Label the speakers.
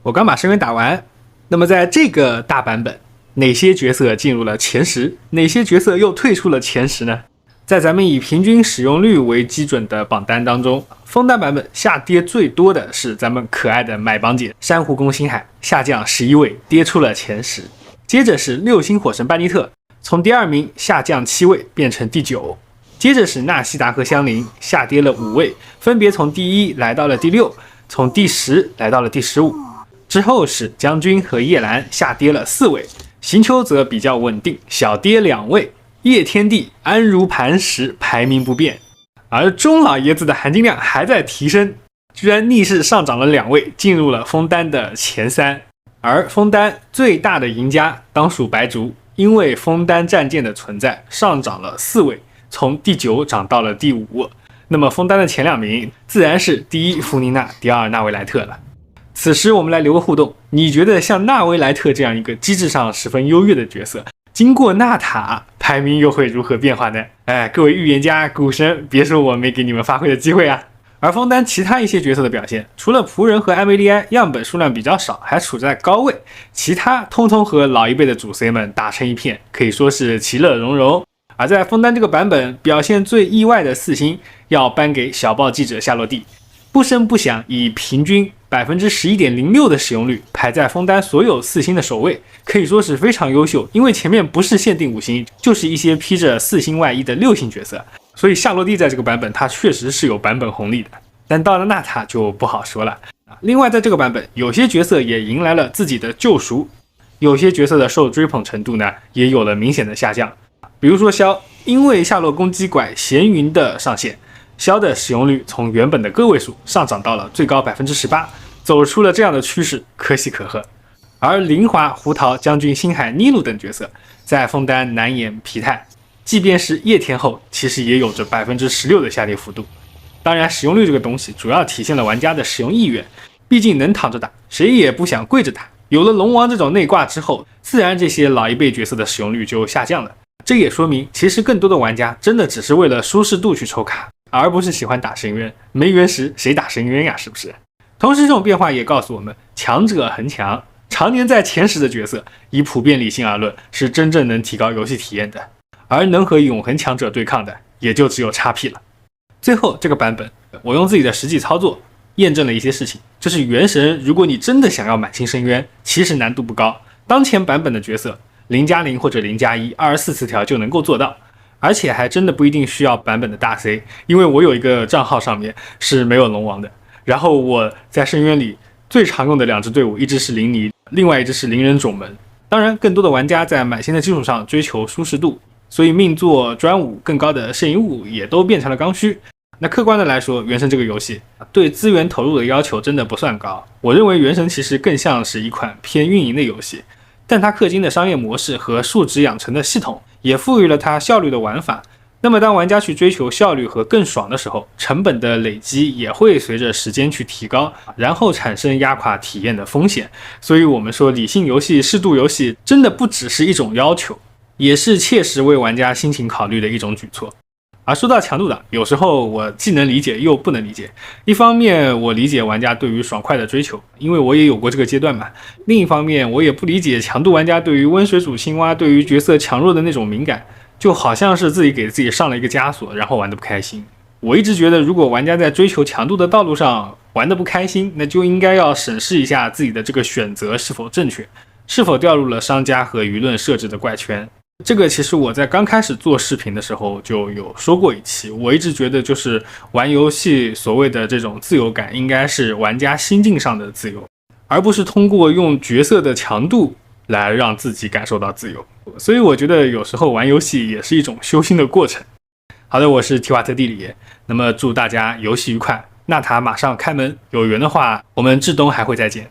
Speaker 1: 我刚把深渊打完。那么在这个大版本，哪些角色进入了前10，哪些角色又退出了前10呢？在咱们以平均使用率为基准的榜单当中，枫丹版本下跌最多的是咱们可爱的买榜姐珊瑚宫星海，下降11位，跌出了前10。接着是6星火神班尼特，从第2名下降7位，变成第9。接着是纳西达和香菱，下跌了5位，分别从第1来到了第6，从第10来到了第15。之后是将军和叶兰，下跌了4位，行秋则比较稳定，小跌2位。叶天地安如磐石，排名不变。而钟老爷子的含金量还在提升，居然逆势上涨了2位，进入了枫丹的前3。而枫丹最大的赢家当属白竹，因为枫丹战舰的存在，上涨了4位，从第9涨到了第5。那么枫丹的前2名自然是第1弗妮娜，第2纳维莱特了。此时我们来留个互动，你觉得像纳维莱特这样一个机制上十分优越的角色，经过纳塔排名又会如何变化呢？各位预言家、股神，别说我没给你们发挥的机会啊！而枫丹其他一些角色的表现，除了仆人和艾梅莉安样本数量比较少，还处在高位，其他通通和老一辈的主 C 们打成一片，可以说是其乐融融。而在枫丹这个版本表现最意外的4星，要颁给小报记者夏洛蒂，不声不响，以平均11.06% 的使用率排在枫丹所有4星的首位，可以说是非常优秀。因为前面不是限定5星，就是一些披着4星外衣的6星角色，所以夏洛蒂在这个版本它确实是有版本红利的。但到了纳塔就不好说了。另外在这个版本，有些角色也迎来了自己的救赎，有些角色的受追捧程度呢也有了明显的下降。比如说萧，因为下落攻击拐闲云的上线，萧的使用率从原本的个位数上涨到了最高 18%， 走出了这样的趋势，可喜可贺。而灵华、胡桃、将军、星海、尼鲁等角色在枫丹难掩疲态，即便是夜天后，其实也有着 16% 的下跌幅度。当然使用率这个东西主要体现了玩家的使用意愿，毕竟能躺着打，谁也不想跪着打。有了龙王这种内挂之后，自然这些老一辈角色的使用率就下降了。这也说明其实更多的玩家真的只是为了舒适度去抽卡，而不是喜欢打深渊。没原石谁打深渊呀，是不是？同时这种变化也告诉我们，强者恒强，常年在前10的角色，以普遍理性而论，是真正能提高游戏体验的，而能和永恒强者对抗的，也就只有 XP 了。最后这个版本，我用自己的实际操作验证了一些事情，就是原神如果你真的想要满清深渊，其实难度不高，当前版本的角色0+0或者0+1 24词条就能够做到，而且还真的不一定需要版本的大 C， 因为我有一个账号上面是没有龙王的，然后我在深渊里最常用的2支队伍，一支是灵尼，另外一支是灵人种门。当然更多的玩家在满星的基础上追求舒适度，所以命座专武更高的摄影物也都变成了刚需。那客观的来说，原神这个游戏对资源投入的要求真的不算高，我认为原神其实更像是一款偏运营的游戏，但它氪金的商业模式和数值养成的系统也赋予了它效率的玩法。那么当玩家去追求效率和更爽的时候，成本的累积也会随着时间去提高，然后产生压垮体验的风险。所以我们说理性游戏、适度游戏真的不只是一种要求，也是切实为玩家心情考虑的一种举措。而说到强度党，有时候我既能理解又不能理解。一方面我理解玩家对于爽快的追求，因为我也有过这个阶段嘛。另一方面我也不理解强度玩家对于温水煮青蛙、对于角色强弱的那种敏感，就好像是自己给自己上了一个枷锁，然后玩得不开心。我一直觉得，如果玩家在追求强度的道路上玩得不开心，那就应该要审视一下自己的这个选择是否正确，是否掉入了商家和舆论设置的怪圈。这个其实我在刚开始做视频的时候就有说过一期，我一直觉得就是玩游戏所谓的这种自由感应该是玩家心境上的自由，而不是通过用角色的强度来让自己感受到自由。所以我觉得有时候玩游戏也是一种修心的过程。好的，我是提瓦特地理，那么祝大家游戏愉快，纳塔马上开门，有缘的话我们至东还会再见。